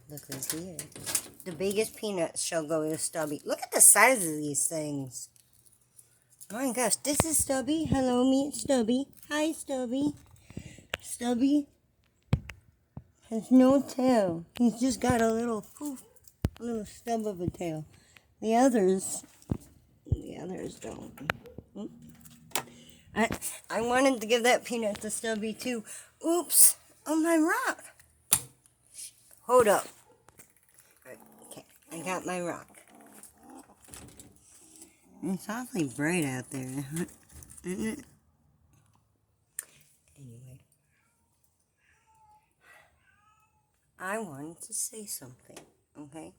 Look who's here. The biggest peanuts shall go to Stubby. Look at the size of these things. Oh my gosh, this is Stubby. Hello, meet Stubby. Hi, Stubby. Stubby has no tail. He's just got a little poof, a little stub of a tail. The others don't. I wanted to give that peanut to Stubby too. Oops, on my rock. Hold up. Okay, I got my rock. It's awfully bright out there, isn't it? Anyway, I wanted to say something, okay?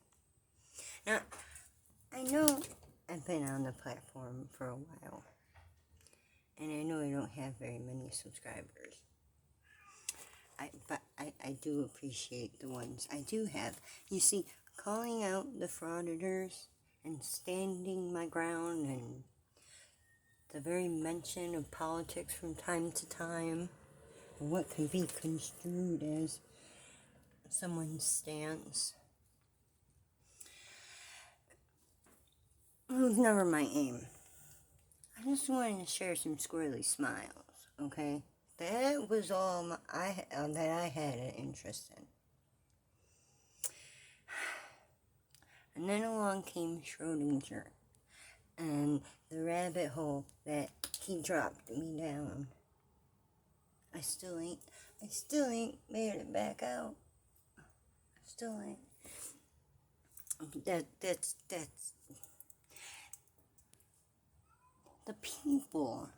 Now, I know I've been on the platform for a while, and I know I don't have very many subscribers. But I do appreciate the ones I do have. You see, calling out the FRAUDitors and standing my ground and the very mention of politics from time to time, what can be construed as someone's stance, it was never my aim. I just wanted to share some squirrely smiles, okay? That was all that I had an interest in. And then along came Schrodinger and the rabbit hole that he dropped me down. I still ain't made it back out. Still ain't. That's the people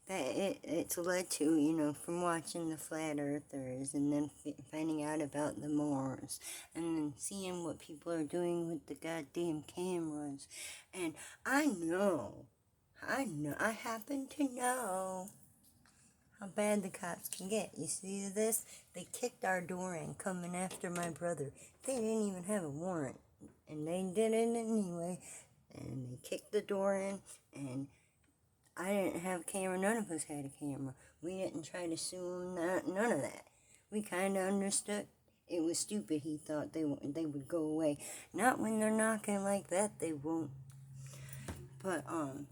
that it's led to, you know, from watching the Flat Earthers and then finding out about the Moors and then seeing what people are doing with the goddamn cameras. And I happen to know how bad the cops can get. You see this? They kicked our door in coming after my brother. They didn't even have a warrant. And they did it anyway. And they kicked the door in, and I didn't have a camera. None of us had a camera. We didn't try to sue them. None of that. We kind of understood. It was stupid. He thought they would go away. Not when they're knocking like that. They won't. But do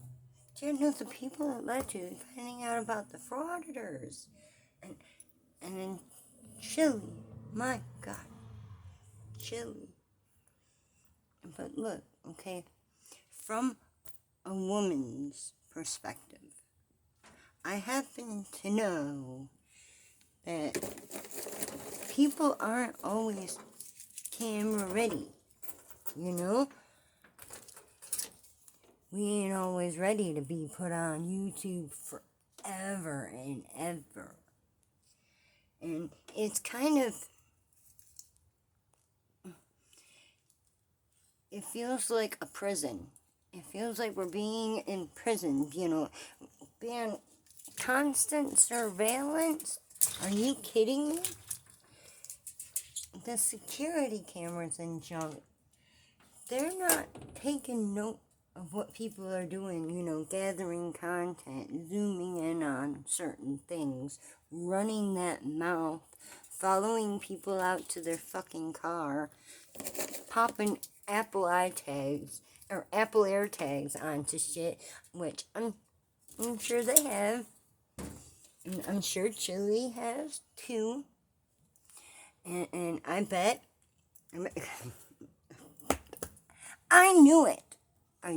you know the people that led to finding out about the FRAUDitors, and then Chile. My God, Chile. But look, okay, from a woman's perspective, I happen to know that people aren't always camera ready, you know? We ain't always ready to be put on YouTube forever and ever. And it's kind of, it feels like a prison. It feels like we're being imprisoned, you know, being constant surveillance. Are you kidding me? The security cameras and junk, they're not taking note of what people are doing, you know, gathering content, zooming in on certain things, running that mouth, following people out to their fucking car, popping Apple iTags or Apple AirTags onto shit, which I'm sure they have, and I'm sure Chile has too, and I bet I knew it. I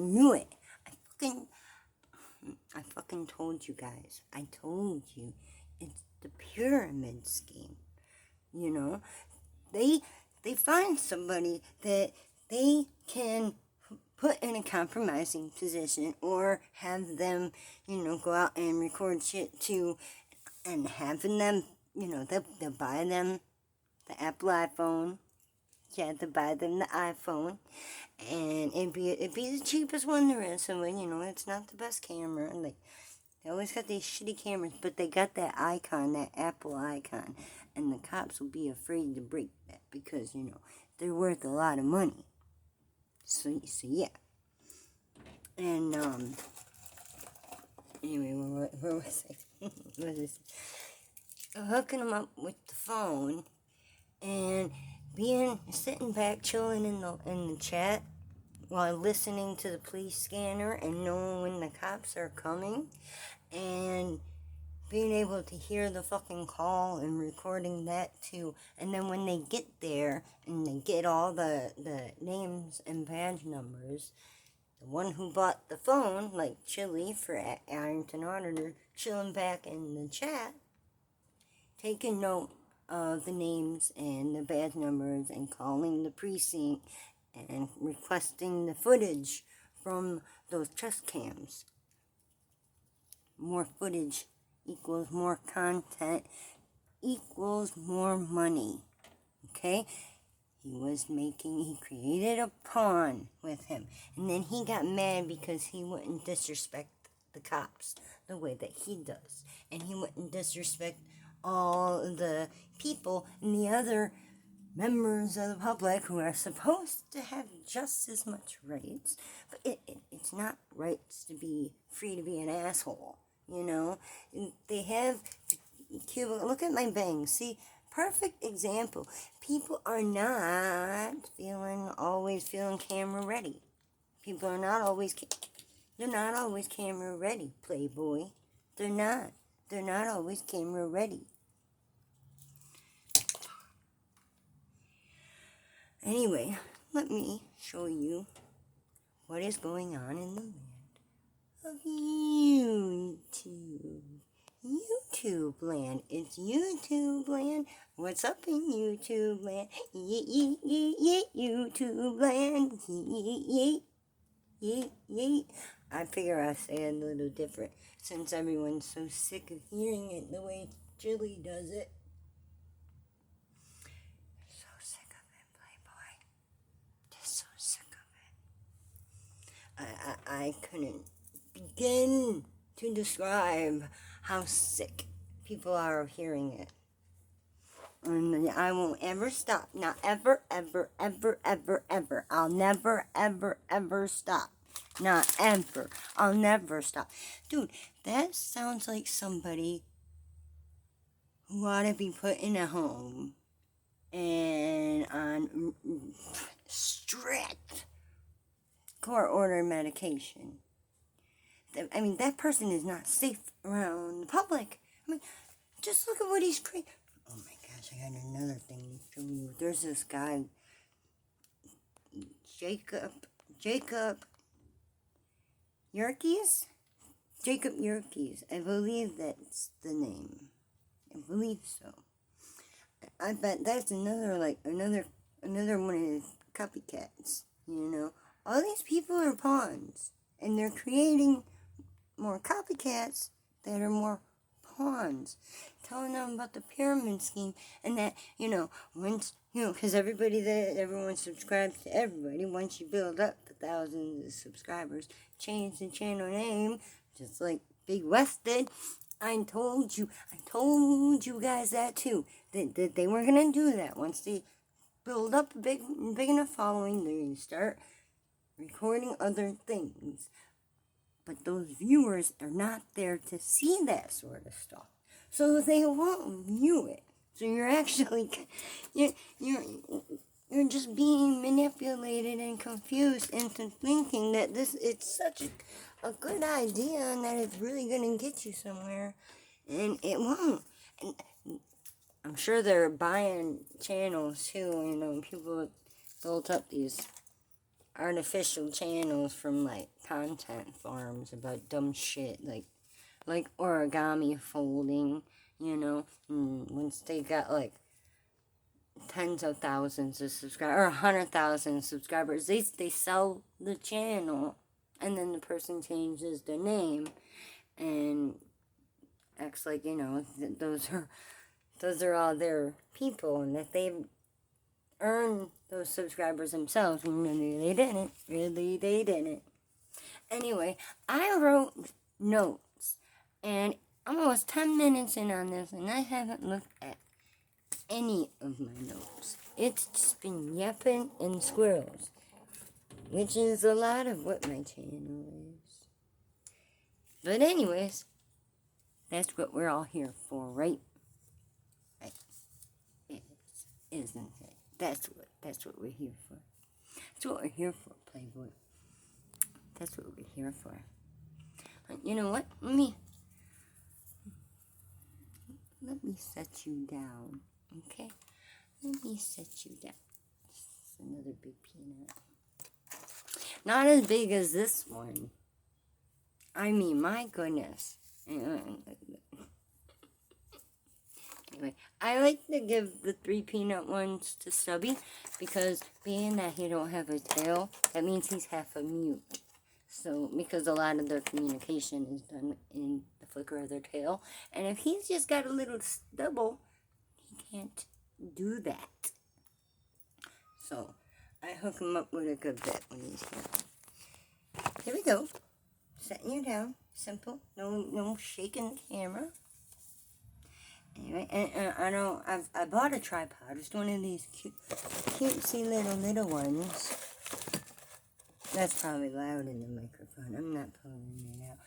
fucking told you guys. I told you. It's the pyramid scheme. You know? They find somebody that they can put in a compromising position or have them, you know, go out and record shit too, and having them, you know, they'll buy them the Apple iPhone. Yeah, to buy them the iPhone, and it'd be the cheapest one there is. So, you know, it's not the best camera. Like, they always got these shitty cameras, but they got that icon, that Apple icon, and the cops will be afraid to break that because, you know, they're worth a lot of money. So yeah. And anyway, where was I? Hooking them up with the phone, and sitting back, chilling in the chat while listening to the police scanner and knowing when the cops are coming, and being able to hear the fucking call and recording that too. And then when they get there and they get all the names and badge numbers, the one who bought the phone, like Chili for Arrington Auditor, chilling back in the chat, taking note of the names and the badge numbers and calling the precinct and requesting the footage from those chest cams. More footage equals more content equals more money. Okay? He created a pawn with him. And then he got mad because he wouldn't disrespect the cops the way that he does. And he wouldn't disrespect all the people and the other members of the public who are supposed to have just as much rights. But it's not rights to be free to be an asshole. You know, they have Cuba. Look at my bangs. See, perfect example. People are not always feeling camera ready. People are not always. They're not always camera ready, Playboy. They're not. They're not always camera ready. Anyway, let me show you what is going on in the land of YouTube. YouTube land. It's YouTube land. What's up in YouTube land? YouTube land. I figure I say it a little different since everyone's so sick of hearing it the way Chili does it. So sick of it, Playboy. Just so sick of it. I couldn't begin to describe how sick people are of hearing it. And I won't ever stop. Not ever, ever, ever, ever, ever. I'll never, ever, ever stop. Not ever. I'll never stop. Dude, that sounds like somebody who ought to be put in a home and on strict court-ordered medication. I mean, that person is not safe around the public. I mean, just look at what he's creating. Oh my gosh, I got another thing to show you. There's this guy, Jacob Yerkes? Jacob Yerkes. I believe that's the name. I believe so. I bet that's another one of his copycats, you know. All these people are pawns, and they're creating more copycats that are more pawns, telling them about the pyramid scheme, and that, because everyone subscribes to everybody. Once you build up the thousands of subscribers, change the channel name, just like Big West did. I told you guys that too, that they were going to do that. Once they build up a big enough following, they're going to start recording other things. But those viewers are not there to see that sort of stuff, so they won't view it. So you're actually, you're just being manipulated and confused into thinking that it's such a good idea and that it's really going to get you somewhere, and it won't. And I'm sure they're buying channels too. People built up these artificial channels from like content farms about dumb shit like origami folding, once they got like tens of thousands of subscribers or 100,000 subscribers, they sell the channel, and then the person changes their name and acts like those are all their people and that they earn those subscribers themselves. Really, they didn't. Anyway, I wrote notes, and I'm almost 10 minutes in on this, and I haven't looked at any of my notes. It's just been yapping and squirrels, which is a lot of what my channel is. But anyways, that's what we're all here for, right? Right. Isn't it? That's what we're here for. That's what we're here for, Playboy. That's what we're here for. You know what? Let me set you down, okay? Let me set you down. It's another big peanut. Not as big as this one. I mean, my goodness. Anyway, I like to give the 3 peanut ones to Stubby because being that he don't have a tail, that means he's half a mute. So, because a lot of their communication is done in the flicker of their tail. And if he's just got a little stubble, he can't do that. So, I hook him up with a good bit when he's here. Here we go. Setting you down. Simple. No shaking the camera. Anyway, and I bought a tripod. It's one of these cutesy little ones. That's probably loud in the microphone. I'm not pulling it out.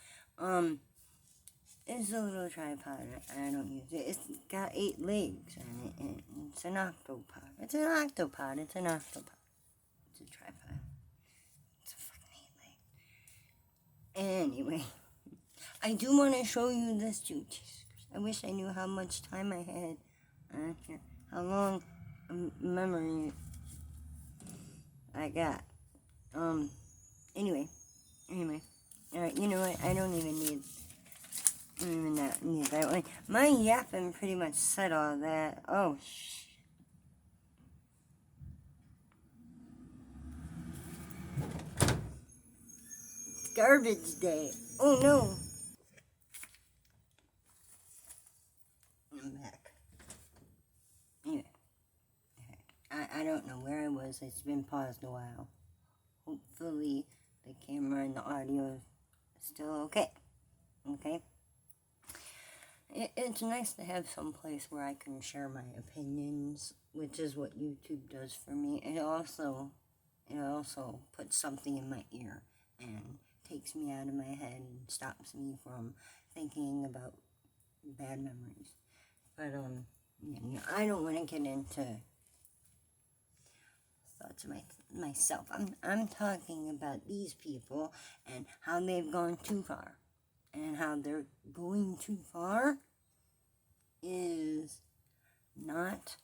It's a little tripod. I don't use it. It's got 8 legs on it, and it's an octopod. It's an octopod. It's a tripod. It's a fucking 8 leg. Anyway, I do want to show you this juice. I wish I knew how much time I had on here. How long memory I got. Anyway. Alright, you know what? I don't even need that one. My yapping pretty much said all that. Oh, It's garbage day. Oh, no. I'm back. Anyway. I don't know where I was. It's been paused a while. Hopefully the camera and the audio is still okay. Okay? It's nice to have some place where I can share my opinions, which is what YouTube does for me. It also puts something in my ear and takes me out of my head and stops me from thinking about bad memories. But I don't want to get into thoughts of myself. I'm talking about these people and how they've gone too far. And how they're going too far is not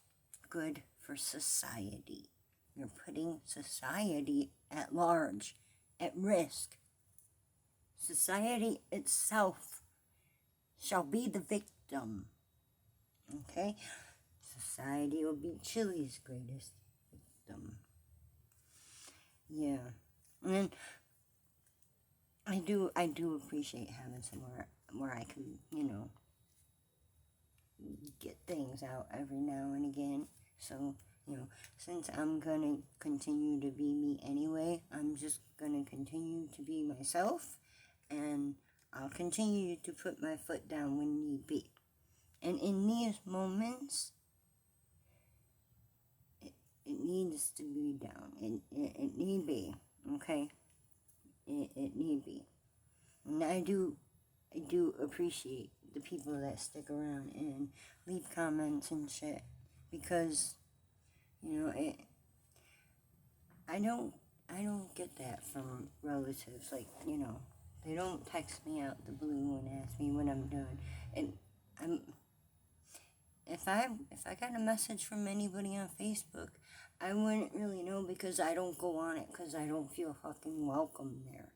good for society. You're putting society at large, at risk. Society itself shall be the victim. Okay? Society will be Chile's greatest victim. Yeah. And then I do appreciate having somewhere where I can, get things out every now and again. So, since I'm gonna continue to be me anyway, I'm just gonna continue to be myself, and I'll continue to put my foot down when need be. And in these moments, it needs to be down. It need be, okay? It need be. And I do appreciate the people that stick around and leave comments and shit, because I don't get that from relatives. Like, they don't text me out the blue and ask me what I'm doing. And if I got a message from anybody on Facebook, I wouldn't really know, because I don't go on it, because I don't feel fucking welcome there.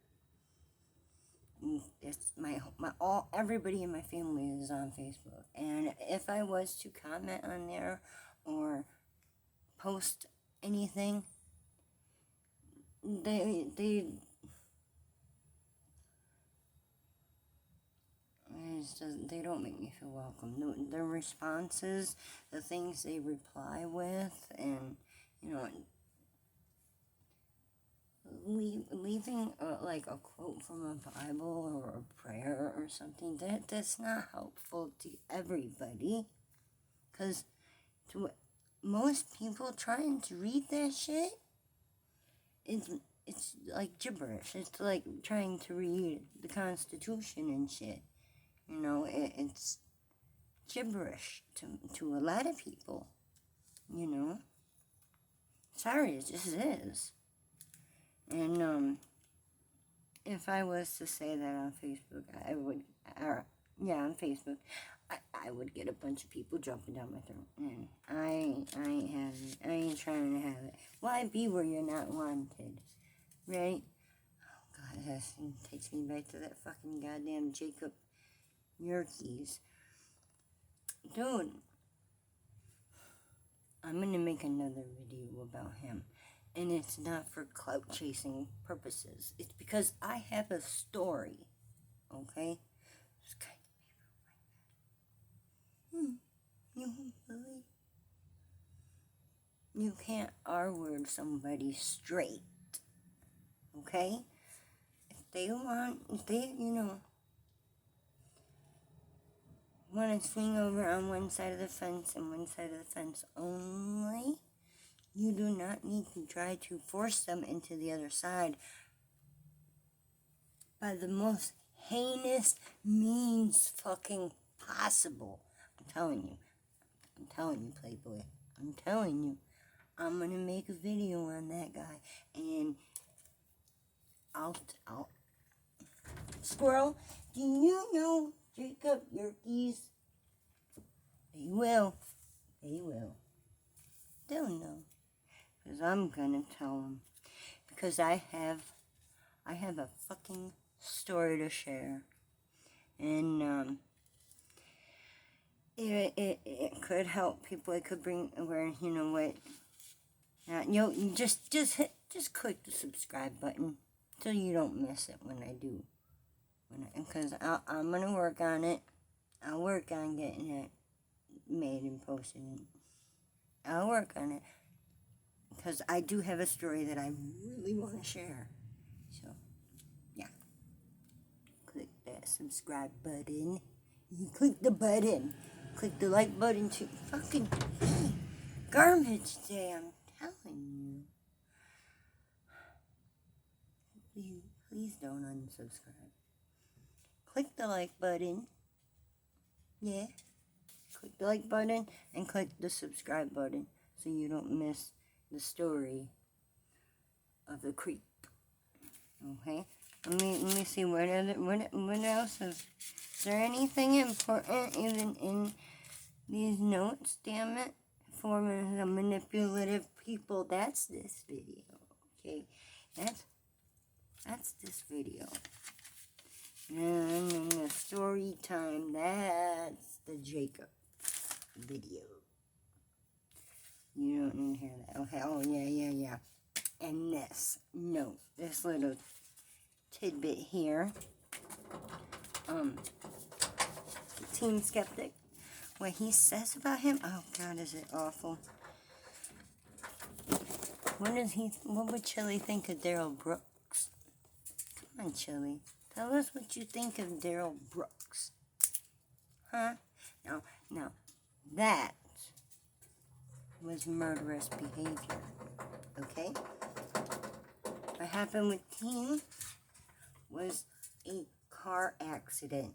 It's everybody in my family is on Facebook, and if I was to comment on there or post anything, they don't make me feel welcome. Their responses, the things they reply with, and leaving like a quote from a Bible or a prayer or something, that's not helpful to everybody, because to most people trying to read that shit, it's like gibberish. It's like trying to read the Constitution and shit. It's gibberish to a lot of people, Sorry, it just is. And, if I was to say that on Facebook, I would, on Facebook, I would get a bunch of people jumping down my throat. And I ain't having it. I ain't trying to have it. Why be where you're not wanted? Right? Oh, God, that takes me back to that fucking goddamn Jacob Yerkes. Dude, I'm gonna make another video about him. And it's not for clout chasing purposes. It's because I have a story. Okay? It's kind of you won't believe. You can't R-word somebody straight. Okay? If they want to swing over on one side of the fence and one side of the fence only, you do not need to try to force them into the other side by the most heinous means fucking possible. I'm telling you, Playboy. I'm telling you. I'm gonna make a video on that guy, and I'll Squirrel, do you know Jacob Yerkes? They will. They'll know. Because I'm gonna tell them. Because I have a fucking story to share. And, it could help people. It could bring awareness. You know what? You just click the subscribe button so you don't miss it when I do. Because I'm gonna work on it. I'll work on getting it made and posted. I'll work on it. Because I do have a story that I really want to share. So, yeah. Click that subscribe button. You click the button. Click the like button too. Fucking garbage day, I'm telling you. Please don't unsubscribe. Click the like button. Yeah. Click the like button and click the subscribe button so you don't miss the story of the creep. Okay? Let me see what else is there anything important even in these notes, damn it? For the manipulative people, that's this video. Okay? That's this video. And in the story time, that's the Jacob video. You don't need to hear that. Okay, oh yeah. And this little tidbit here. Team Skeptic. What he says about him, oh God, is it awful. What would Chili think of Daryl Brooks? Come on, Chili. Tell us what you think of Daryl Brooks. Huh? Now, that was murderous behavior. Okay? What happened with Team was a car accident.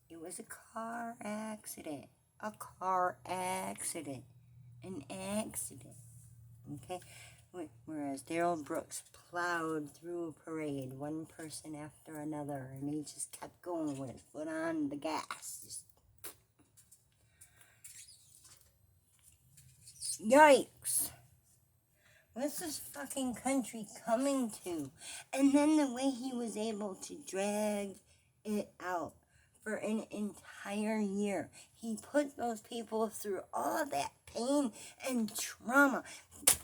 It was a car accident. A car accident. An accident. Okay? Whereas Daryl Brooks plowed through a parade, one person after another, and he just kept going with his foot on the gas. Yikes. What's this fucking country coming to? And then the way he was able to drag it out for an entire year. He put those people through all of that pain and trauma,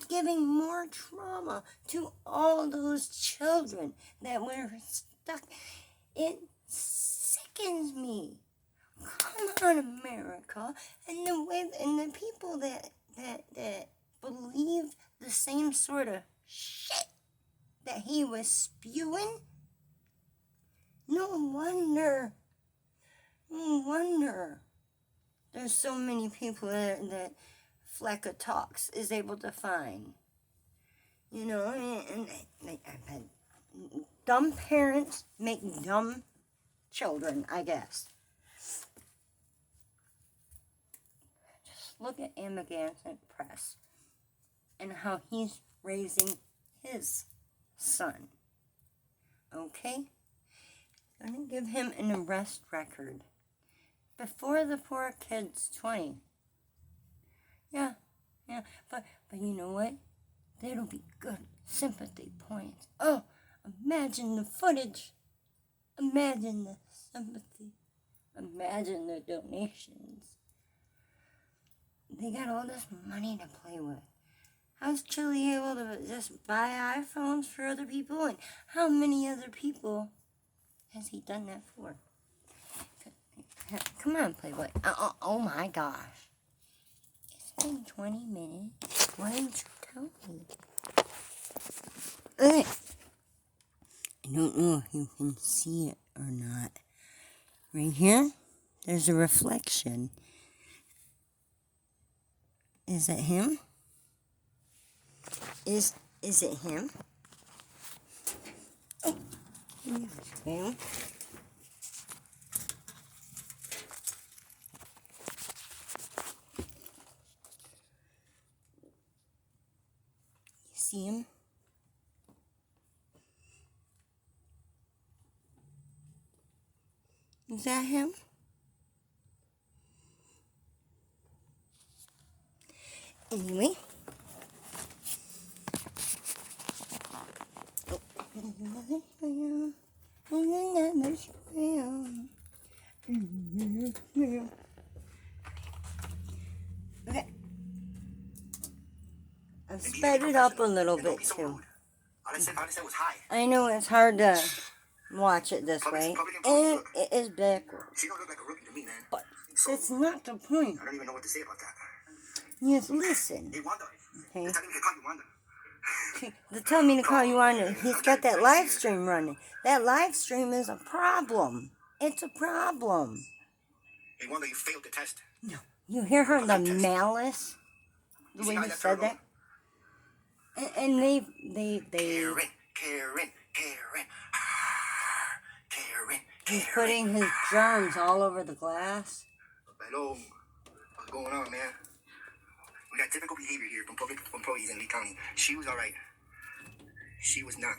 giving more trauma to all those children that were stuck. It sickens me. Come on, America. And the people that believe the same sort of shit that he was spewing. No wonder there's so many people that Flecka Talks is able to find. You know, and dumb parents make dumb children, I guess. Just look at Amagansett Press. and how he's raising his son. Okay? Gonna give him an arrest record before the poor kid's 20. Yeah, but you know what? That'll be good sympathy points. Oh, imagine the footage. Imagine the sympathy. Imagine the donations. They got all this money to play with. How's Chili able to just buy iPhones for other people? And how many other people has he done that for? Come on, Playboy. Oh my gosh. It's been 20 minutes. Why didn't you tell me? Okay. I don't know if you can see it or not. Right here, there's a reflection. Is it him? Is it him? Oh, okay. You see him? Is that him? Anyway. Okay. I've sped it up a little bit too. All I said was hi. I know it's hard to watch it this way, and it is backwards. She don't look like a rookie to me, man. But that's not the point. I don't even know what to say about that. Yes, listen. Hey, Wanda. Okay. They're telling me to call you Wanda. They're telling me to call you on. He's got that live stream running. That live stream is a problem. It's a problem. Hey, Wanda, you failed the test. No. You hear her, the malice? The way he said that? And they... Karen. He's putting his germs all over the glass. Hello. What's going on, man? We got typical behavior here from public employees in Lee County. She was all right. She was not.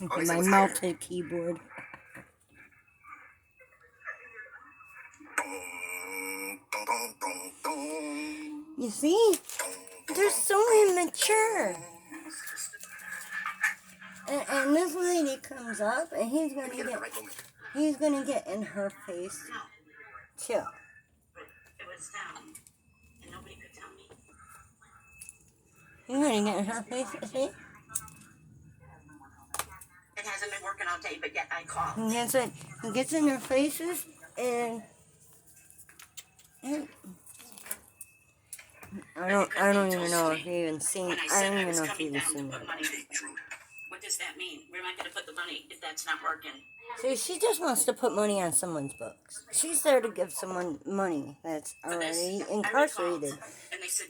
Okay, my melted keyboard. You see? They're so immature. And this lady comes up, and he's gonna get in her face too. It was down, and nobody could tell me. He's gonna get in her face, see? It hasn't been working all day, but yet I called. And that's it. He gets in their faces, and I don't even know if you even seen. I don't even know if you even seen that. What does that mean? Where am I going to put the money if that's not working? See, she just wants to put money on someone's books. She's there to give someone money that's already incarcerated.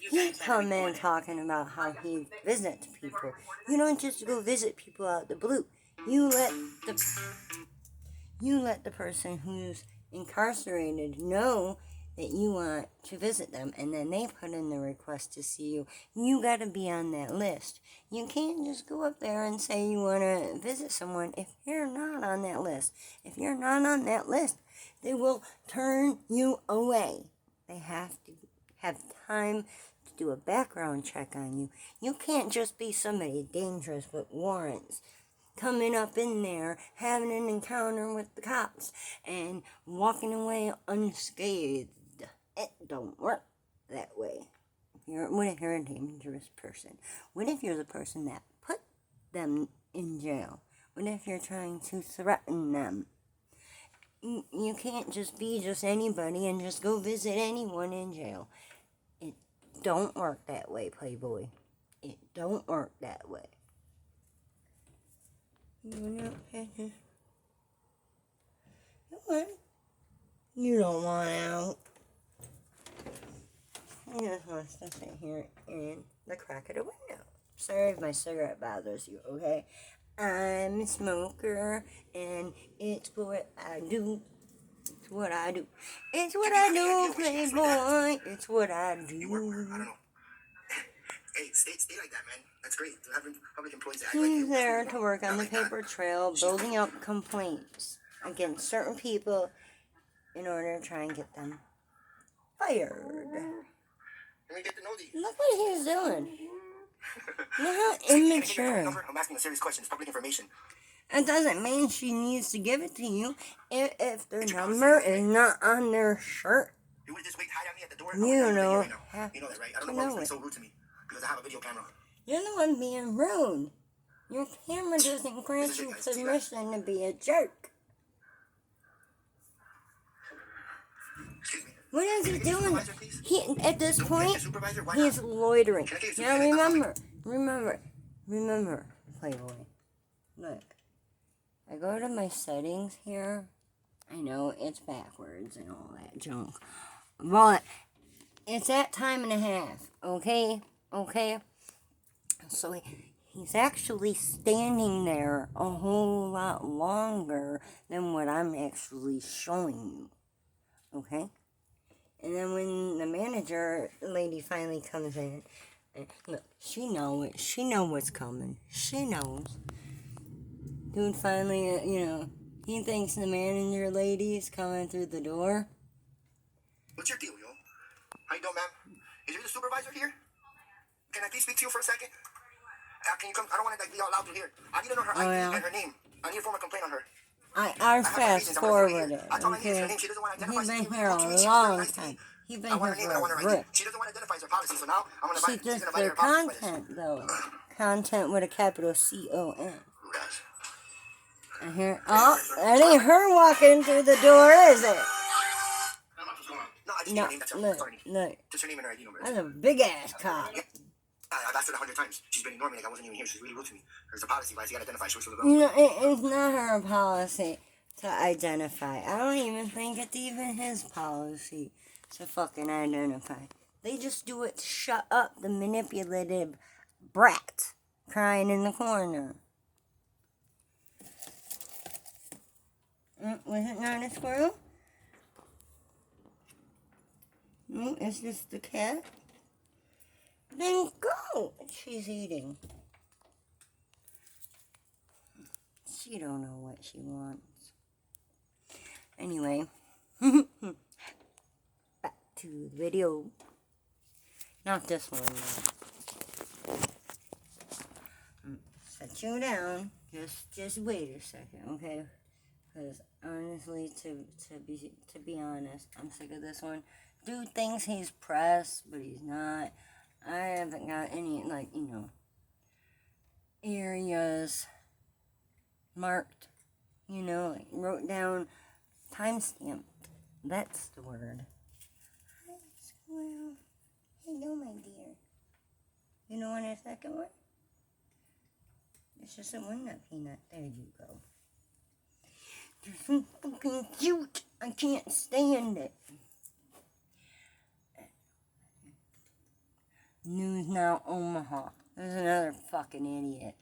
He come in talking about how he visits people. You don't just go visit people out the blue. You let the person who's incarcerated know that you want to visit them, and then they put in the request to see you. You got to be on that list. You can't just go up there and say you want to visit someone if you're not on that list. If you're not on that list, they will turn you away. They have to have time to do a background check on you. You can't just be somebody dangerous with warrants, coming up in there, having an encounter with the cops, and walking away unscathed. It don't work that way. What if you're a dangerous person? What if you're the person that put them in jail? What if you're trying to threaten them? You can't just be just anybody and just go visit anyone in jail. It don't work that way, Playboy. It don't work that way. You don't want out. He just wants to sit here in the crack of the window. Sorry if my cigarette bothers you, okay? I'm a smoker, and it's what I do. It's what I do. It's what I do, Playboy. It's what I do. I don't know. Hey, stay like that, man. That's great. Having public employees that act like He's you. there to work on the Not like that. paper trail, building up complaints against certain people in order to try and get them fired. Let me get to know these. Look what he's doing. Look how Can I get your immature. number? I'm asking a serious question. It's public information. It doesn't mean she needs to give it to you if their number is not on their shirt. You would just wait hide at me at the door? You know. You know that, right? I don't know why it's so rude to me. Because I have a video camera. You're the one being rude. Your camera doesn't grant you permission to be a jerk. Excuse me. What is he doing? He at this Don't point, get your supervisor? Why he's not? loitering. Can I get your Now supervisor? remember, Playboy. Look, I go to my settings here. I know it's backwards and all that junk, but it's at time and a half. Okay. So he's actually standing there a whole lot longer than what I'm actually showing you. Okay? And then when the manager lady finally comes in, look, she knows it. She knows what's coming. She knows. Dude finally, he thinks the manager lady's coming through the door. What's your deal, yo? How you doing, ma'am? Is you the supervisor here? Can I please speak to you for a second? Can you come? I don't want to be all loud to here. I need to know her ID and her name. I need to form a complaint on her. I fast forwarded, okay? He's He's been here a long time. He's been here for a grip. She doesn't want to identify her policy, so now I'm going to She just their content, though. Content with a capital C-O-N. And here, that ain't her walking through the door, is it? No, look. Just her name and her ID number. That's a big-ass cop. I've asked her 100 times. She's been ignoring me like I wasn't even here. She's really rude to me. There's a policy, but she got to identify. She was It's not her policy to identify. I don't even think it's even his policy to fucking identify. They just do it to shut up the manipulative brat crying in the corner. Was it not a squirrel? No, it's just the cat. Then go! She's eating. She don't know what she wants. Anyway, back to the video. Not this one, though. Set you down. Just wait a second, okay? Because honestly, to be honest, I'm sick of this one. Dude thinks he's pressed, but he's not. I haven't got any, areas marked, wrote down, timestamped. That's the word. Hi, Squirrel. Hello, my dear. You don't want a second one? It's just a one-nut peanut. There you go. You're so fucking cute. I can't stand it. News Now Omaha. There's another fucking idiot.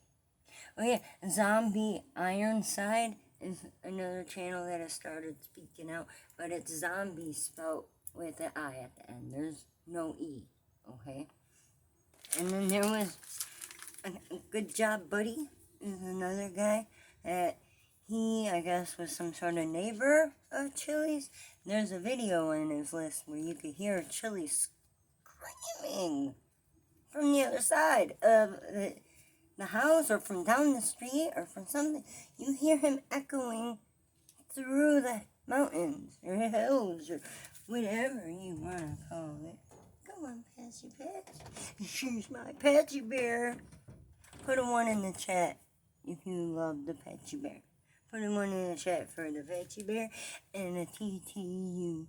Oh yeah, Zombie Ironside is another channel that has started speaking out, but it's zombie spelled with an I at the end. There's no E, okay? And then there was a Good Job Buddy is another guy that he, I guess, was some sort of neighbor of Chili's. There's a video in his list where you could hear Chili screaming from the other side of the house, or from down the street, or from something. You hear him echoing through the mountains, or hills, or whatever you want to call it. Come on, Patchy Patch. She's my Patchy Bear. Put a 1 in the chat if you love the Patchy Bear. Put a 1 in the chat for the Patchy Bear and a TTU.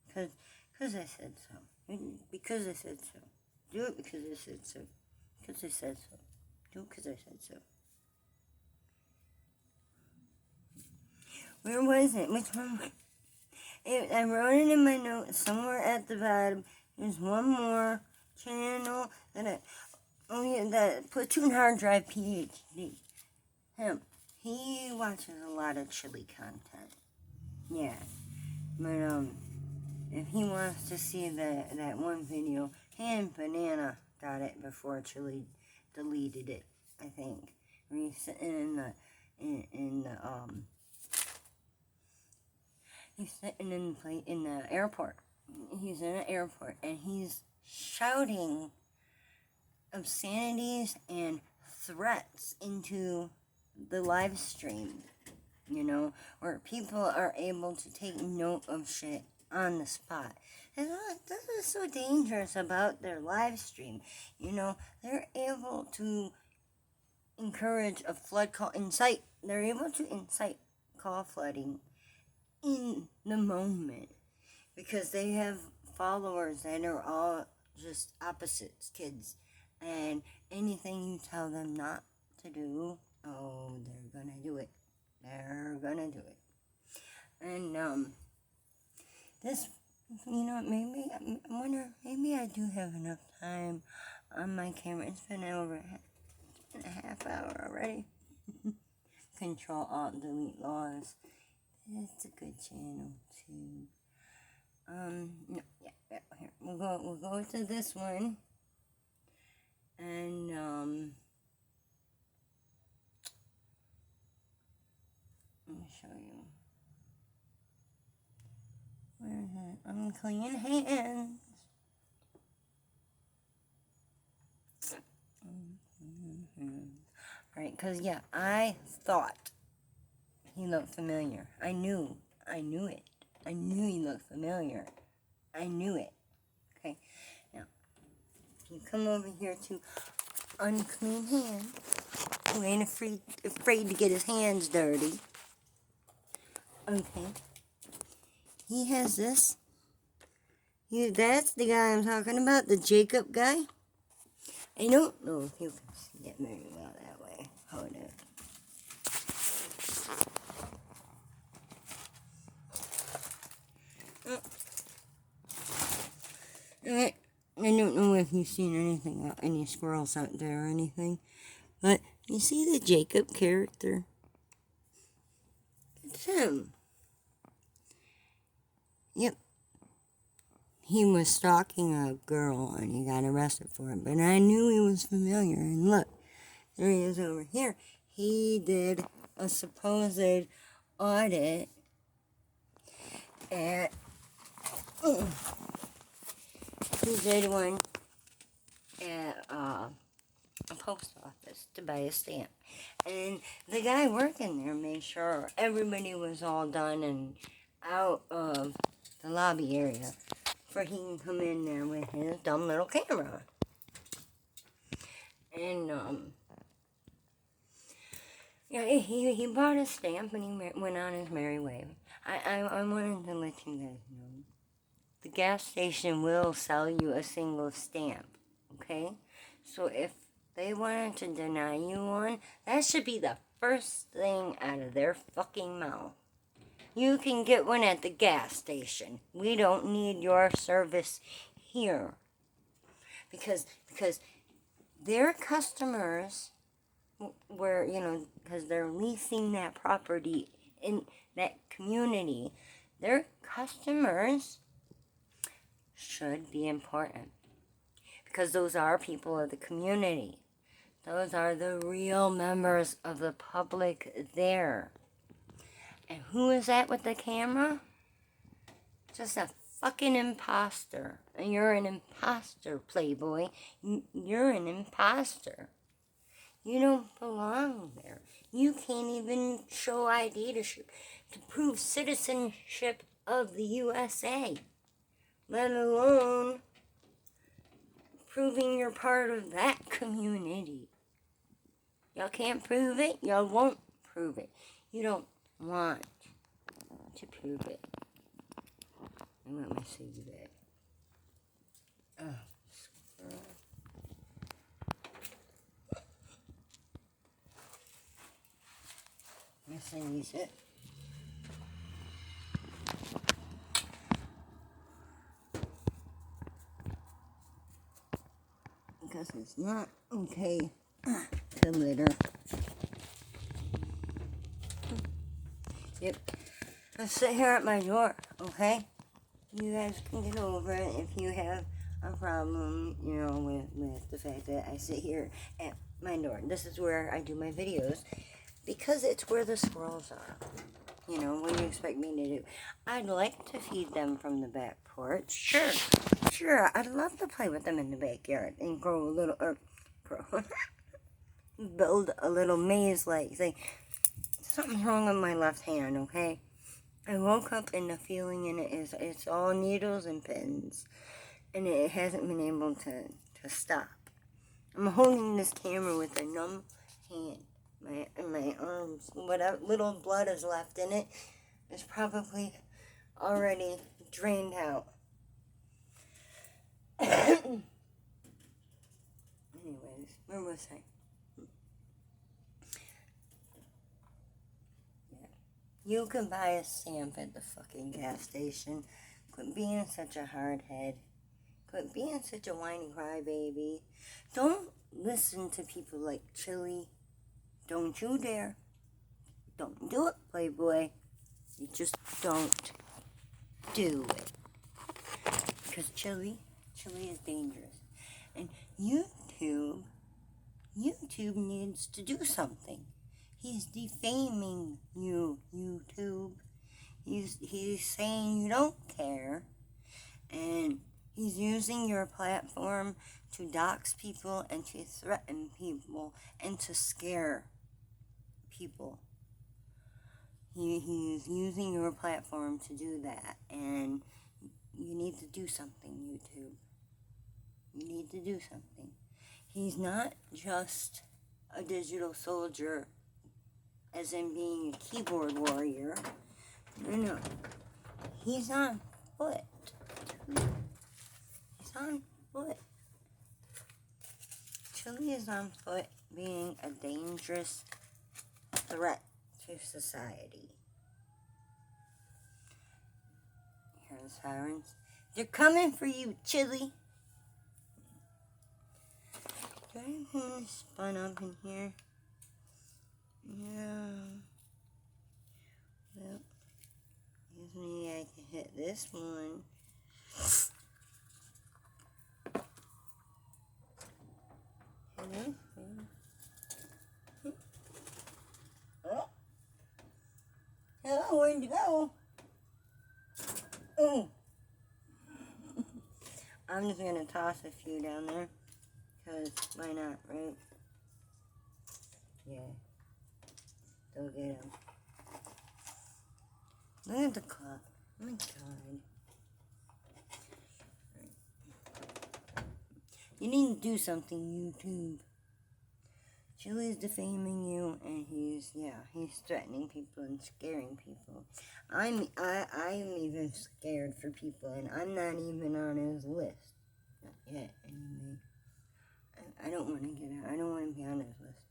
Because I said so. Because I said so. Do it because I said so. Because I said so. Do it because I said so. Where was it? Which one? I wrote it in my notes somewhere at the bottom. There's one more channel that that Platoon Hard Drive PhD. Him. He watches a lot of chili content. Yeah. But, if he wants to see that one video, and Banana got it before Chili deleted it, I think. Where he's sitting he's sitting in the airport. He's in an airport and he's shouting obscenities and threats into the live stream, you know, where people are able to take note of shit on the spot. And that's what's so dangerous about their live stream. You know, they're able to encourage a flood call, they're able to incite call flooding in the moment because they have followers that are all just opposites, kids. And anything you tell them not to do, oh, they're gonna do it. They're gonna do it. And, this, you know, maybe, I wonder, maybe I do have enough time on my camera. It's been over a half hour already. Control, Alt, Delete, Laws. It's a good channel, too. No, yeah, here. We'll go to this one. And, let me show you. Where's it? Unclean hands. Alright, because, yeah, I thought he looked familiar. I knew it. I knew he looked familiar. I knew it. Okay, now, if you come over here to Unclean Hands, who ain't afraid to get his hands dirty. Okay. He has this. That's the guy I'm talking about, the Jacob guy. I don't know if you can see it very well that way. Hold it. Alright. I don't know if you've seen anything, any squirrels out there or anything, but you see the Jacob character? It's him. Yep. He was stalking a girl and he got arrested for it, but I knew he was familiar, and look, there he is over here. He did a supposed audit at, he did one at a post office to buy a stamp. And the guy working there made sure everybody was all done and out of the lobby area for he can come in there with his dumb little camera. And, yeah, he bought a stamp and he went on his merry way. I wanted to let you guys know. The gas station will sell you a single stamp, okay? So if they wanted to deny you one, that should be the first thing out of their fucking mouth. You can get one at the gas station. We don't need your service here. Because their customers were, you know, because they're leasing that property in that community, their customers should be important. Because those are people of the community. Those are the real members of the public there. And who is that with the camera? Just a fucking imposter. And you're an imposter, Playboy. You're an imposter. You don't belong there. You can't even show ID to prove citizenship of the USA. Let alone proving you're part of that community. Y'all can't prove it. Y'all won't prove it. You don't want to prove it. I want my CD back. Oh, squirrel. Guess I use it. Because it's not okay to litter. Yep. I'll sit here at my door, okay? you guys can get over it if you have a problem, you know, with the fact that I sit here at my door. This is where I do my videos because it's where the squirrels are. You know, what do you expect me to do? I'd like to feed them from the back porch. Sure, I'd love to play with them in the backyard and grow a little, build a little maze-like thing. Something's wrong with my left hand, okay? I woke up and the feeling in it is it's all needles and pins. And it hasn't been able to stop. I'm holding this camera with a numb hand. My arms, whatever little blood is left in it, is probably already drained out. Anyways, where was I? Yeah. You can buy a stamp at the fucking gas station. Quit being such a hard head. Quit being such a whiny crybaby. Don't listen to people like Chili. Don't you dare. Don't do it, Playboy. You just don't do it. Because Chili is dangerous. And YouTube needs to do something. He's defaming you, YouTube. He's saying you don't care. And he's using your platform to dox people and to threaten people and to scare people. He's using your platform to do that, and you need to do something, YouTube. You need to do something. He's not just a digital soldier, as in being a keyboard warrior. No. He's on foot. He's on foot. Chili is on foot being a dangerous threat to society. Hear the sirens? They're coming for you, Chili. Do I have anything spun up in here? Yeah. Well, usually I can hit this one. Hello? Oh. Hello, where'd you go? Oh. I'm just gonna toss a few down there. Because why not, right? Yeah. Go get them. Look at the clock. Oh my god. You need to do something, YouTube. Chili's defaming you, and he's threatening people and scaring people. I'm even scared for people, and I'm not even on his list. Not yet, anyway. I don't want to get out. I don't want to be on his list.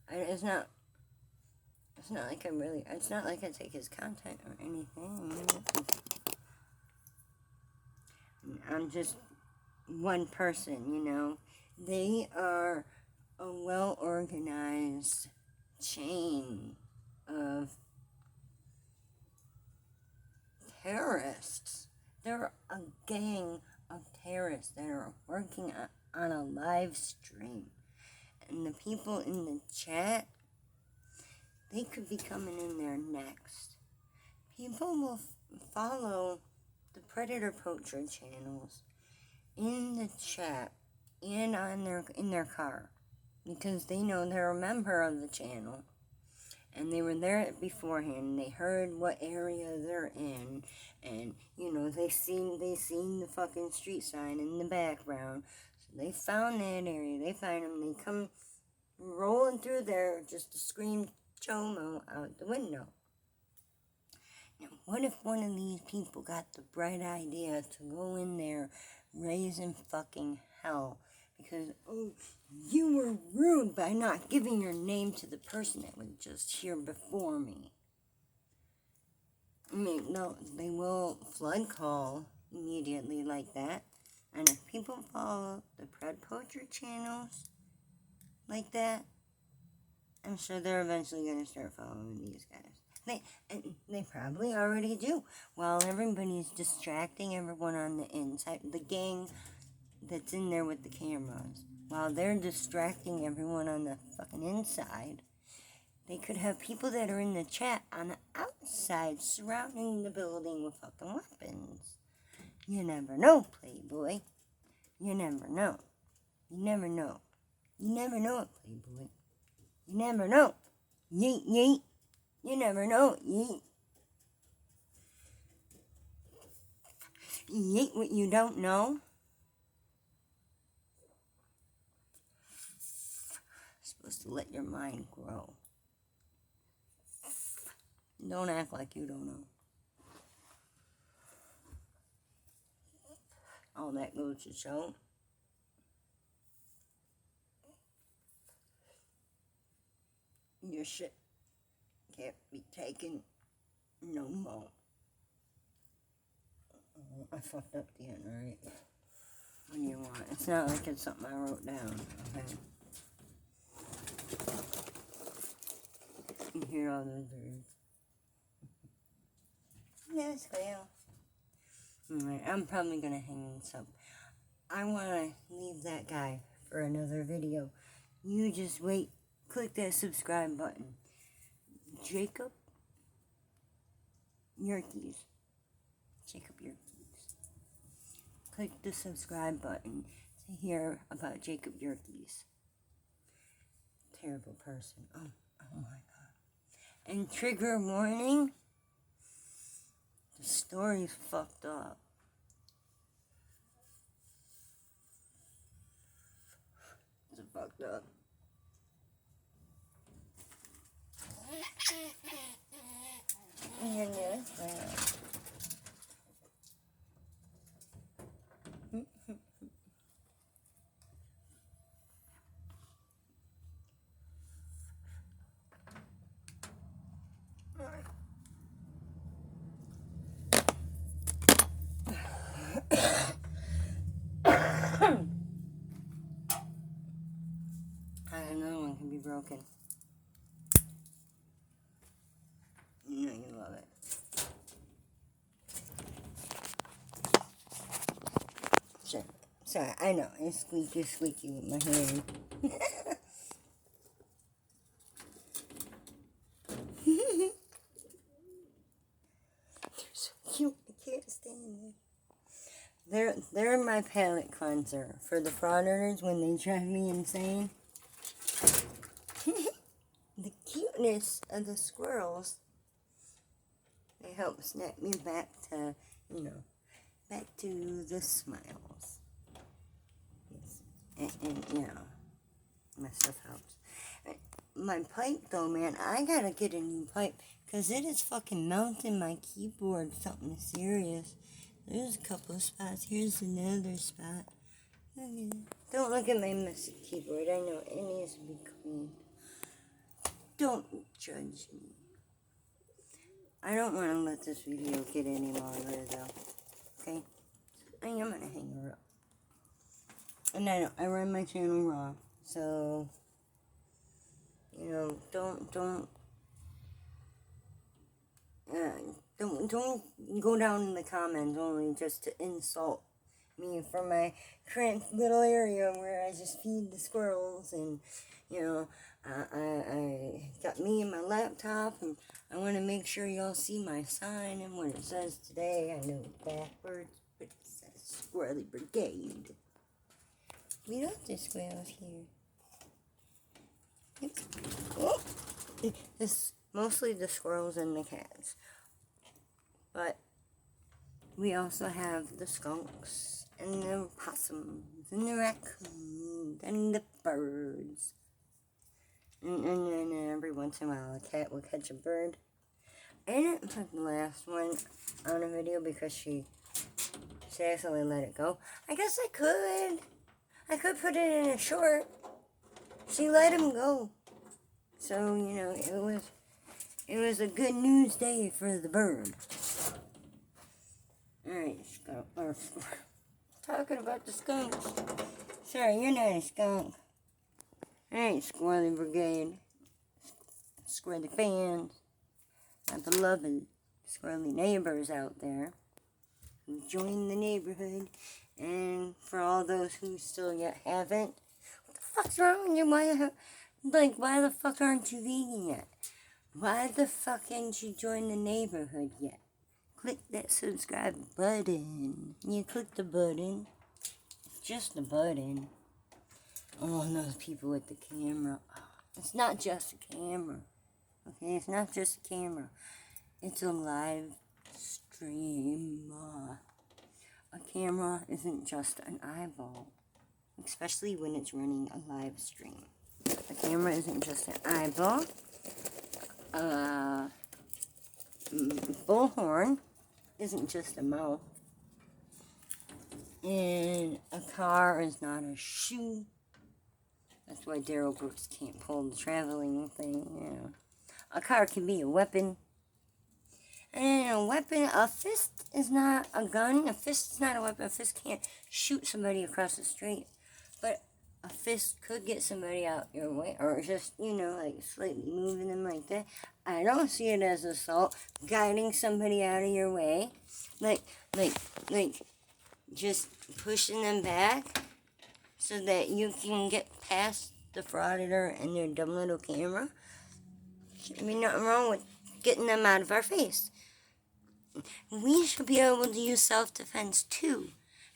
It's not like I take his content or anything. I'm just one person, you know. They are a well-organized chain of terrorists. They're a gang of terrorists that are working on a live stream. And the people in the chat, they could be coming in there next. People will follow the Predator Poacher channels in the chat and in their car, because they know they're a member of the channel and they were there beforehand and they heard what area they're in, and you know they seen the fucking street sign in the background, so they found that area. They find them, they come rolling through there just to scream Chomo out the window. Now, what if one of these people got the bright idea to go in there raising fucking hell because, oh, you were rude by not giving your name to the person that was just here before me? I mean, no, they will flood call immediately like that. And if people follow the Pred Poacher channels like that, I'm sure they're eventually going to start following these guys. They probably already do. While everybody's distracting everyone on the inside, the gang that's in there with the cameras, while they're distracting everyone on the fucking inside, they could have people that are in the chat on the outside surrounding the building with fucking weapons. You never know, Playboy. You never know. You never know. You never know it, Playboy. You never know. Yeet, yeet. You never know. Yeet. Yeet what you don't know. You're supposed to let your mind grow. Don't act like you don't know. All that goes to show. Your shit can't be taken no more. I fucked up the end, right? What do you want? It's not like it's something I wrote down, okay? You hear all those words. Yes, Cleo. Alright, I'm probably gonna hang this up. I wanna leave that guy for another video. You just wait. Click that subscribe button. Jacob Yerkes. Jacob Yerkes. Click the subscribe button to hear about Jacob Yerkes. Terrible person. Oh my god. And trigger warning. The story's fucked up. It's fucked up. Another one can be broken. You know you love it. Sure. Sorry, I know. It's squeaky with my hand. They're so cute. I can't stand them. They're my palate cleanser for the FRAUDitors when they drive me insane. The cuteness of the squirrels. They help snap me back to, back to the smiles. Yes. And my stuff helps. My pipe, though, man, I gotta get a new pipe, because it is fucking mounting my keyboard something serious. There's a couple of spots. Here's another spot. Don't look at my messy keyboard. I know it needs to be cleaned. Don't judge me. I don't want to let this video get any longer, though. Okay? I am going to hang her up. And I know, I run my channel raw. So, don't go down in the comments only just to insult me for my cramped little area where I just feed the squirrels, and I got me and my laptop, and I want to make sure y'all see my sign and what it says today. I know it's backwards, but it says Squirrely Brigade. We got the squirrels here. Oh, it's mostly the squirrels and the cats, but we also have the skunks and the possums and the raccoons and the birds. And then every once in a while a cat will catch a bird. I didn't put the last one on a video because she accidentally let it go. I guess I could. I could put it in a short. She let him go. So, it was a good news day for the bird. Alright, skunk. Talking about the skunks. Sorry, you're not a skunk. Alright, Squirrely Brigade. Squirrely fans. my beloved squirrely neighbors out there who joined the neighborhood, and for all those who still yet haven't, what the fuck's wrong with you? Why the fuck aren't you vegan yet? Why the fuck ain't you joined the neighborhood yet? Click that subscribe button. You click the button. It's just a button. Oh, and those people with the camera. Oh, it's not just a camera. Okay, it's not just a camera. It's a live stream. A camera isn't just an eyeball, especially when it's running a live stream. A camera isn't just an eyeball. Bullhorn isn't just a mouth. And a car is not a shoe. That's why Daryl Brooks can't pull the traveling thing, you know. A car can be a weapon. And a weapon, a fist is not a gun. A fist is not a weapon. A fist can't shoot somebody across the street. But a fist could get somebody out your way. Or just, you know, like slightly moving them like that. I don't see it as assault. Guiding somebody out of your way. Like, just pushing them back so that you can get past the frauditor and their dumb little camera. Shouldn't be nothing wrong with getting them out of our face. We should be able to use self-defense too.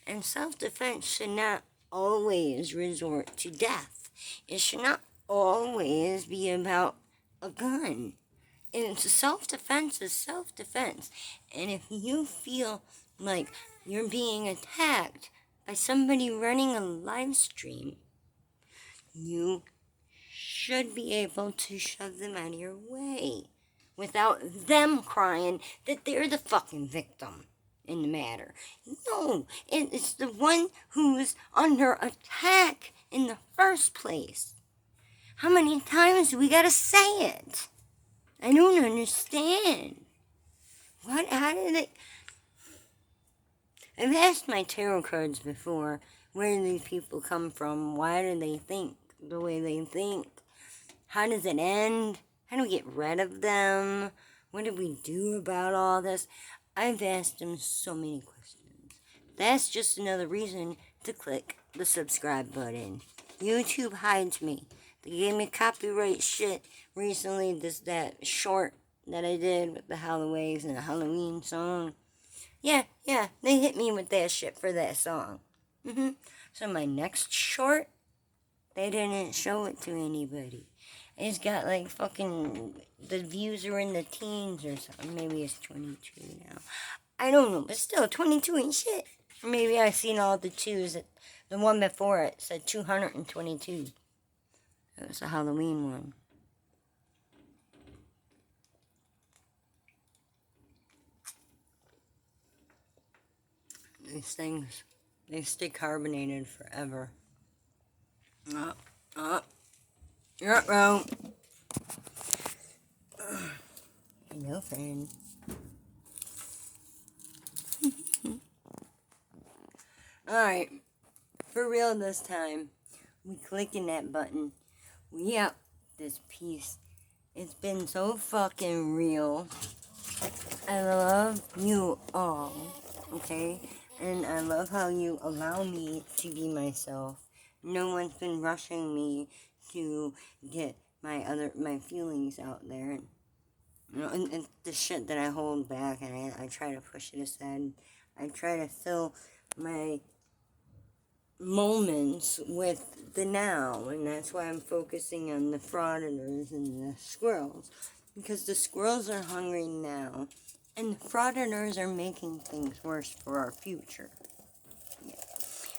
And self-defense should not always resort to death. It should not always be about a gun. And self-defense is self-defense. And if you feel like you're being attacked by somebody running a live stream, you should be able to shove them out of your way without them crying that they're the fucking victim in the matter. No, it's the one who's under attack in the first place. How many times do we gotta say it? I don't understand. How did it... I've asked my tarot cards before, where do these people come from? Why do they think the way they think? How does it end? How do we get rid of them? What do we do about all this? I've asked them so many questions. That's just another reason to click the subscribe button. YouTube hides me. They gave me copyright shit recently, that short that I did with the Halloways and the Halloween song. Yeah, they hit me with that shit for that song. So my next short, they didn't show it to anybody. It's got like fucking, the views are in the teens or something. Maybe it's 22 now. I don't know, but still, 22 ain't shit. Or maybe I seen all the twos. The one before it said 222. It was a Halloween one. These things, they stay carbonated forever. You're wrong. Hello, friend. Alright, for real this time, we clicking that button. We out this piece. It's been so fucking real. I love you all, okay? And I love how you allow me to be myself. No one's been rushing me to get my feelings out there. You know, and the shit that I hold back, and I try to push it aside. I try to fill my moments with the now, and that's why I'm focusing on the FRAUDitors and the Squirrels. Because the Squirrels are hungry now, and the FRAUDitors are making things worse for our future.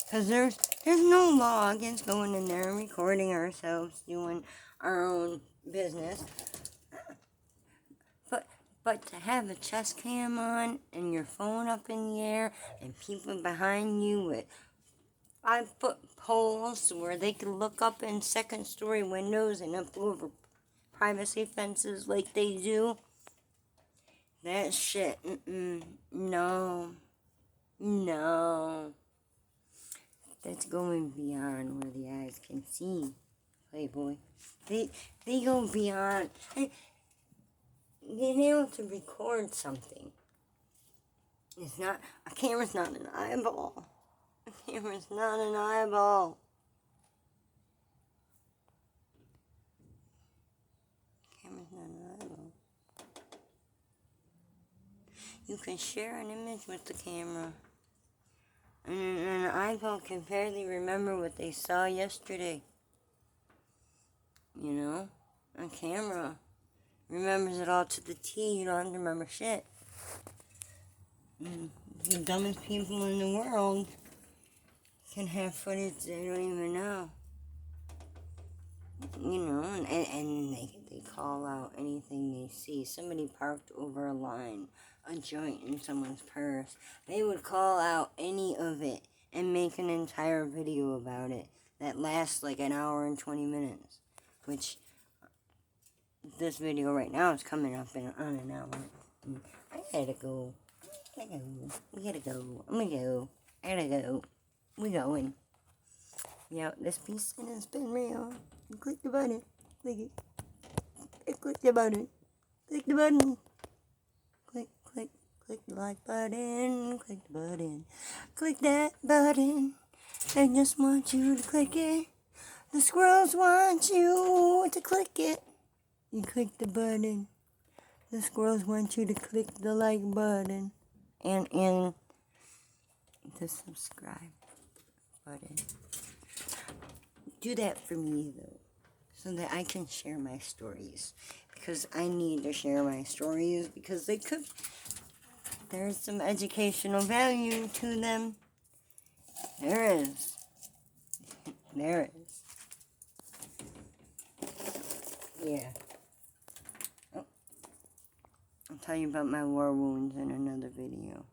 Because there's no law against going in there and recording ourselves, doing our own business. But to have a chest cam on and your phone up in the air and people behind you with 5-foot poles where they can look up in second-story windows and up over privacy fences like they do, that shit, no. That's going beyond where the eyes can see, Playboy. They go beyond. being able to record something. It's not, a camera's not an eyeball. A camera's not an eyeball. Camera's not an eyeball. You can share an image with the camera. And an eyeball can barely remember what they saw yesterday. You know? A camera remembers it all to the T. You don't have to remember shit. The dumbest people in the world can have footage they don't even know. You know, and they call out anything they see. Somebody parked over a line, a joint in someone's purse. They would call out any of it and make an entire video about it that lasts like an hour and 20 minutes. Which, this video right now is coming up on an hour. I gotta go. We gotta go. I'm gonna go. I gotta go. We going. Yeah, this piece has been real. Click the button. Click it. Click the button. Click the button. Click the like button. Click the button. Click that button. They just want you to click it. The squirrels want you to click it. You click the button. The squirrels want you to click the like button. And the subscribe button. Do that for me, though, so that I can share my stories. Because I need to share my stories, because there's some educational value to them. There is. There is. Yeah. Oh. I'll tell you about my war wounds in another video.